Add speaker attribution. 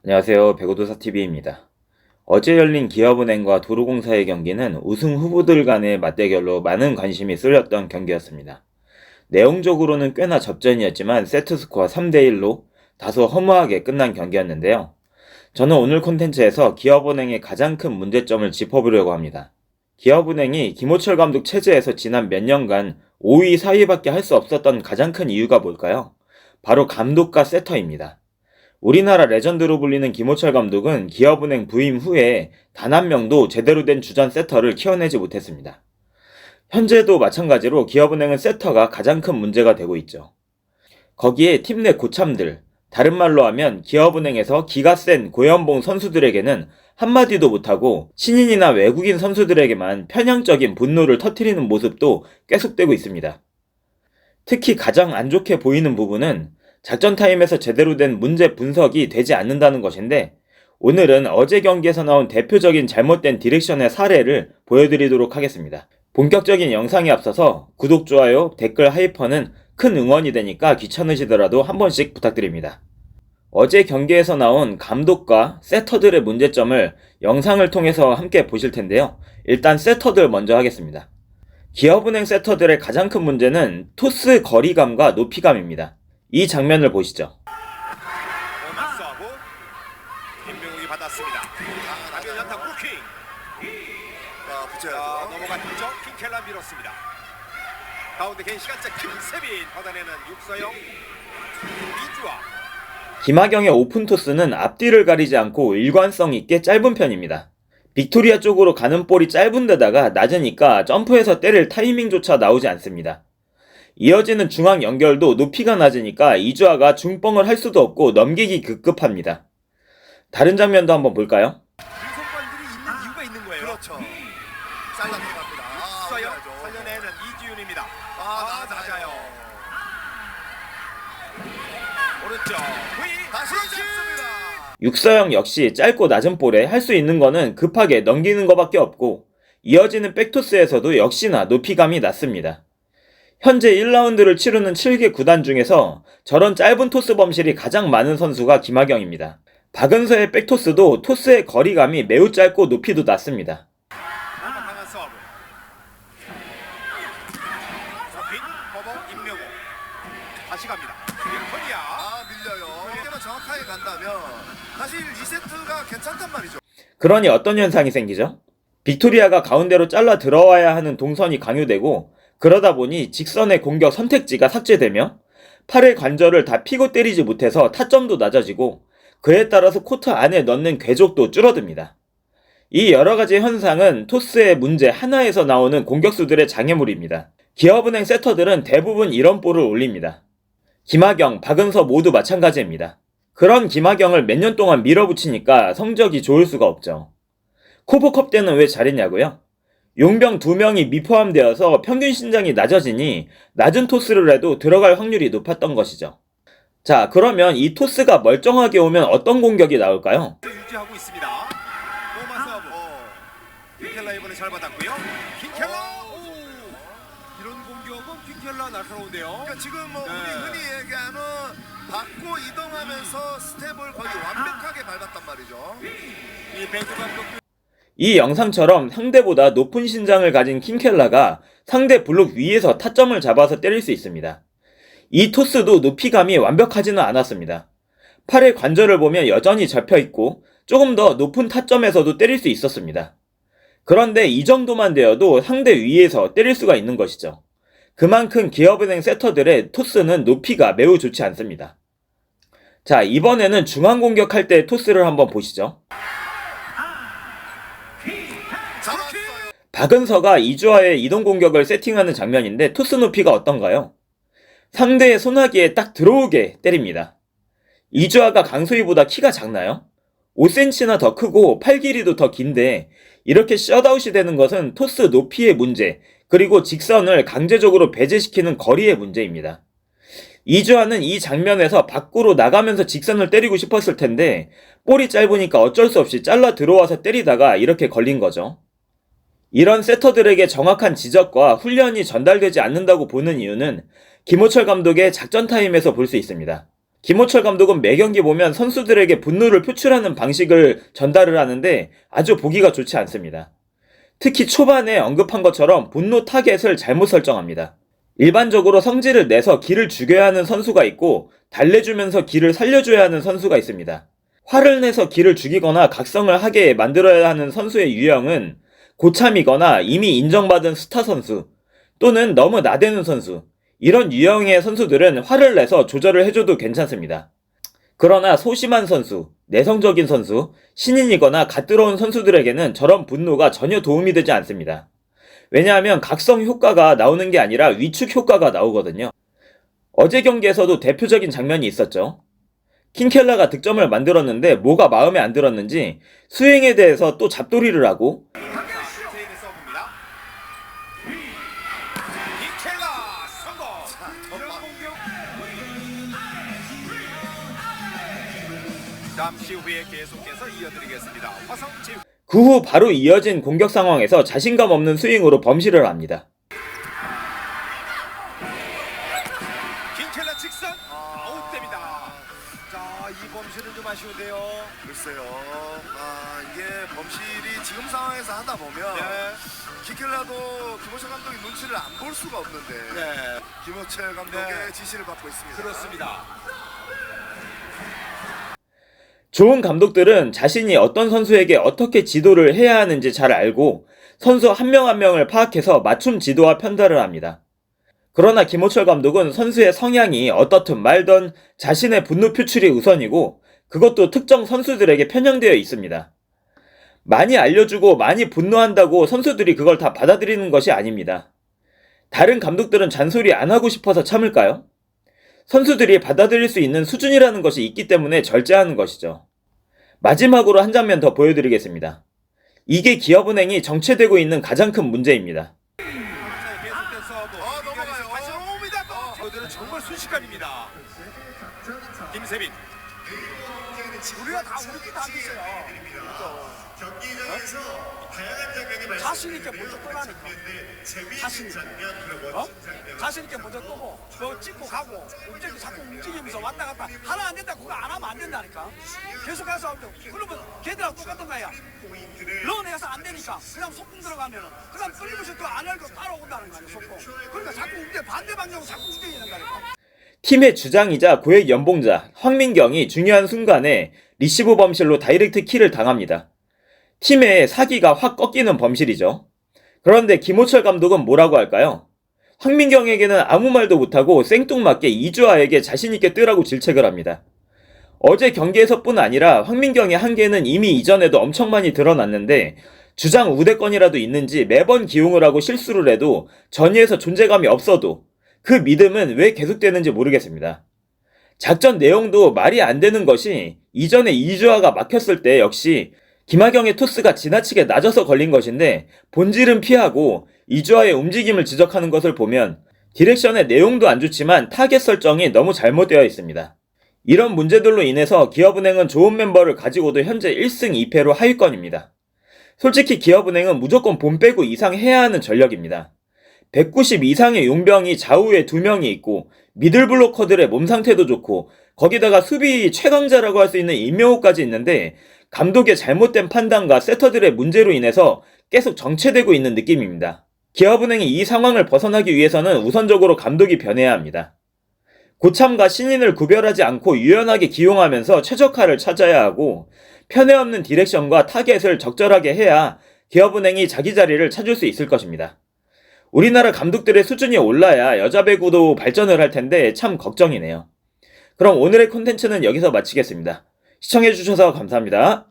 Speaker 1: 안녕하세요. 배구도사TV입니다. 어제 열린 기업은행과 도로공사의 경기는 우승 후보들 간의 맞대결로 많은 관심이 쏠렸던 경기였습니다. 내용적으로는 꽤나 접전이었지만 세트스코어 3대1로 다소 허무하게 끝난 경기였는데요. 저는 오늘 콘텐츠에서 기업은행의 가장 큰 문제점을 짚어보려고 합니다. 기업은행이 김호철 감독 체제에서 지난 몇 년간 5위, 4위밖에 할 수 없었던 가장 큰 이유가 뭘까요? 바로 감독과 세터입니다. 우리나라 레전드로 불리는 김호철 감독은 기업은행 부임 후에 단 한 명도 제대로 된 주전 세터를 키워내지 못했습니다. 현재도 마찬가지로 기업은행은 세터가 가장 큰 문제가 되고 있죠. 거기에 팀 내 고참들, 다른 말로 하면 기업은행에서 기가 센 고연봉 선수들에게는 한마디도 못하고 신인이나 외국인 선수들에게만 편향적인 분노를 터뜨리는 모습도 계속되고 있습니다. 특히 가장 안 좋게 보이는 부분은 작전 타임에서 제대로 된 문제 분석이 되지 않는다는 것인데, 오늘은 어제 경기에서 나온 대표적인 잘못된 디렉션의 사례를 보여드리도록 하겠습니다. 본격적인 영상에 앞서서 구독, 좋아요, 댓글, 하이퍼는 큰 응원이 되니까 귀찮으시더라도 한 번씩 부탁드립니다. 어제 경기에서 나온 감독과 세터들의 문제점을 영상을 통해서 함께 보실 텐데요. 일단 세터들 먼저 하겠습니다. 기업은행 세터들의 가장 큰 문제는 토스 거리감과 높이감입니다. 이 장면을 보시죠.
Speaker 2: 오만 서브 김명욱이 받았습니다. 가면 연타 쿠킹. 붙여야죠. 넘어갔죠. 킹켈라 밀었습니다. 가운데 개인 시간째 김세빈 받아내는 육서영 이주아.
Speaker 1: 김하경의 오픈 토스는 앞뒤를 가리지 않고 일관성 있게 짧은 편입니다. 빅토리아 쪽으로 가는 볼이 짧은 데다가 낮으니까 점프해서 때릴 타이밍조차 나오지 않습니다. 이어지는 중앙 연결도 높이가 낮으니까 이주아가 중뻥을 할 수도 없고 넘기기 급급합니다. 다른 장면도 한번 볼까요?
Speaker 2: 이성관들이 있는 이유가 있는 거예요.
Speaker 3: 그렇죠. 잘라 들어갑니다.
Speaker 2: 육서영 살려내는 이지윤입니다. 낮아요. 오른쪽 위
Speaker 3: 다시 잡습니다.
Speaker 1: 육서영 역시 짧고 낮은 볼에 할 수 있는 거는 급하게 넘기는 것밖에 없고, 이어지는 백토스에서도 역시나 높이감이 낮습니다. 현재 1라운드를 치르는 7개 구단 중에서 저런 짧은 토스 범실이 가장 많은 선수가 김하경입니다. 박은서의 백토스도 토스의 거리감이 매우 짧고 높이도 낮습니다.
Speaker 2: 강한 서브. 서빈 허벅 임명호 다시 갑니다. 코리아
Speaker 3: 밀려요. 이때만 정확하게 간다면 사실 2세트가 괜찮단 말이죠.
Speaker 1: 그러니 어떤 현상이 생기죠? 빅토리아가 가운데로 잘라 들어와야 하는 동선이 강요되고, 그러다 보니 직선의 공격 선택지가 삭제되며 팔의 관절을 다 피고 때리지 못해서 타점도 낮아지고, 그에 따라서 코트 안에 넣는 궤적도 줄어듭니다. 이 여러가지 현상은 토스의 문제 하나에서 나오는 공격수들의 장애물입니다. 기업은행 세터들은 대부분 이런 볼을 올립니다. 김하경, 박은서 모두 마찬가지입니다. 그런 김하경을 몇 년 동안 밀어붙이니까 성적이 좋을 수가 없죠. 코보컵 때는 왜 잘했냐고요? 용병 2명이 미포함되어서 평균 신장이 낮아지니 낮은 토스를 해도 들어갈 확률이 높았던 것이죠. 자, 그러면 이 토스가 멀쩡하게 오면 어떤 공격이 나올까요?
Speaker 2: 유지하고 있습니다. 오만 서브. 킹켈라 이번에 잘 받았고요. 킹켈라. 이런 공격은 킹켈라 날카로운데요.
Speaker 3: 그러니까 지금 우리 흔히 얘기하는 받고 이동하면서 스텝을 거의 완벽하게 밟았단 말이죠.
Speaker 2: 이 배구 감독.
Speaker 1: 이 영상처럼 상대보다 높은 신장을 가진 킹켈라가 상대 블록 위에서 타점을 잡아서 때릴 수 있습니다. 이 토스도 높이감이 완벽하지는 않았습니다. 팔의 관절을 보면 여전히 접혀있고 조금 더 높은 타점에서도 때릴 수 있었습니다. 그런데 이 정도만 되어도 상대 위에서 때릴 수가 있는 것이죠. 그만큼 기업은행 세터들의 토스는 높이가 매우 좋지 않습니다. 자, 이번에는 중앙 공격할 때 토스를 한번 보시죠. 박은서가 이주아의 이동 공격을 세팅하는 장면인데 토스 높이가 어떤가요? 상대의 손아귀에 딱 들어오게 때립니다. 이주아가 강소희보다 키가 작나요? 5cm나 더 크고 팔 길이도 더 긴데 이렇게 셧아웃이 되는 것은 토스 높이의 문제, 그리고 직선을 강제적으로 배제시키는 거리의 문제입니다. 이주아는 이 장면에서 밖으로 나가면서 직선을 때리고 싶었을 텐데 볼이 짧으니까 어쩔 수 없이 잘라 들어와서 때리다가 이렇게 걸린 거죠. 이런 세터들에게 정확한 지적과 훈련이 전달되지 않는다고 보는 이유는 김호철 감독의 작전 타임에서 볼 수 있습니다. 김호철 감독은 매 경기 보면 선수들에게 분노를 표출하는 방식을 전달을 하는데 아주 보기가 좋지 않습니다. 특히 초반에 언급한 것처럼 분노 타겟을 잘못 설정합니다. 일반적으로 성질을 내서 기를 죽여야 하는 선수가 있고 달래주면서 기를 살려줘야 하는 선수가 있습니다. 화를 내서 기를 죽이거나 각성을 하게 만들어야 하는 선수의 유형은 고참이거나 이미 인정받은 스타 선수 또는 너무 나대는 선수, 이런 유형의 선수들은 화를 내서 조절을 해줘도 괜찮습니다. 그러나 소심한 선수, 내성적인 선수, 신인이거나 갓 들어온 선수들에게는 저런 분노가 전혀 도움이 되지 않습니다. 왜냐하면 각성 효과가 나오는 게 아니라 위축 효과가 나오거든요. 어제 경기에서도 대표적인 장면이 있었죠. 킹켈라가 득점을 만들었는데 뭐가 마음에 안 들었는지 스윙에 대해서 또 잡돌이를 하고
Speaker 2: 세인의 서브입니다. 킹켈라 성공. 이런 공격. 잠시 후에 계속해서 이어드리겠습니다. 화성 지
Speaker 1: 그 후 바로 이어진 공격 상황에서 자신감 없는 스윙으로 범실을 합니다.
Speaker 2: 킹켈라 직선 아웃됩니다. 자, 이 범실은 좀 아쉬운데요.
Speaker 3: 글쎄요. 이게 범실이 지금 상황에서 하다 보면
Speaker 2: 네.
Speaker 3: 키켈라도 김호철 감독이 눈치를 안 볼 수가 없는데
Speaker 2: 네.
Speaker 3: 김호철 감독의
Speaker 2: 네.
Speaker 3: 지시를 받고 있습니다.
Speaker 2: 그렇습니다.
Speaker 1: 좋은 감독들은 자신이 어떤 선수에게 어떻게 지도를 해야 하는지 잘 알고 선수 한 명 한 명을 파악해서 맞춤 지도와 편달을 합니다. 그러나 김호철 감독은 선수의 성향이 어떻든 말든 자신의 분노 표출이 우선이고 그것도 특정 선수들에게 편향되어 있습니다. 많이 알려주고 많이 분노한다고 선수들이 그걸 다 받아들이는 것이 아닙니다. 다른 감독들은 잔소리 안 하고 싶어서 참을까요? 선수들이 받아들일 수 있는 수준이라는 것이 있기 때문에 절제하는 것이죠. 마지막으로 한 장면 더 보여드리겠습니다. 이게 기업은행이 정체되고 있는 가장 큰 문제입니다.
Speaker 2: 계속된 서브.
Speaker 3: 넘어가요.
Speaker 2: 다시 옵니다. 저들은 정말 순식간입니다. 김세빈.
Speaker 4: 우리가 다 우리끼리 다 있어요. 자신 있게 먼저 떠나니까. 자신 있게. 자신 있게 먼저 떠고 뭐 찍고 가고 움직이 자꾸 움직이면서 왔다 갔다 하나 안 된다 그거 안 하면 안 된다니까. 계속 해서 하면 그러면 걔들하고 똑같은 거야. 런해서 안 되니까 그냥 소금 들어가면은 그다음 끊임없이 또 안 할 거 따라온다는 거야 소금. 그러니까 자꾸 반대 방향으로 자꾸 움직이는 거니까.
Speaker 1: 팀의 주장이자 고액 연봉자 황민경이 중요한 순간에 리시브 범실로 다이렉트 킬을 당합니다. 팀의 사기가 확 꺾이는 범실이죠. 그런데 김호철 감독은 뭐라고 할까요? 황민경에게는 아무 말도 못하고 생뚱맞게 이주아에게 자신있게 뜨라고 질책을 합니다. 어제 경기에서뿐 아니라 황민경의 한계는 이미 이전에도 엄청 많이 드러났는데 주장 우대권이라도 있는지 매번 기용을 하고 실수를 해도 전위에서 존재감이 없어도 그 믿음은 왜 계속되는지 모르겠습니다. 작전 내용도 말이 안 되는 것이 이전에 이주아가 막혔을 때 역시 김하경의 토스가 지나치게 낮아서 걸린 것인데 본질은 피하고 이주아의 움직임을 지적하는 것을 보면 디렉션의 내용도 안 좋지만 타겟 설정이 너무 잘못되어 있습니다. 이런 문제들로 인해서 기업은행은 좋은 멤버를 가지고도 현재 1승 2패로 하위권입니다. 솔직히 기업은행은 무조건 본 빼고 이상 해야 하는 전력입니다. 190 이상의 용병이 좌우에 2명이 있고 미들 블로커들의 몸 상태도 좋고 거기다가 수비 최강자라고 할 수 있는 임명호까지 있는데 감독의 잘못된 판단과 세터들의 문제로 인해서 계속 정체되고 있는 느낌입니다. 기업은행이 이 상황을 벗어나기 위해서는 우선적으로 감독이 변해야 합니다. 고참과 신인을 구별하지 않고 유연하게 기용하면서 최적화를 찾아야 하고 편에 없는 디렉션과 타겟을 적절하게 해야 기업은행이 자기 자리를 찾을 수 있을 것입니다. 우리나라 감독들의 수준이 올라야 여자 배구도 발전을 할 텐데 참 걱정이네요. 그럼 오늘의 콘텐츠는 여기서 마치겠습니다. 시청해주셔서 감사합니다.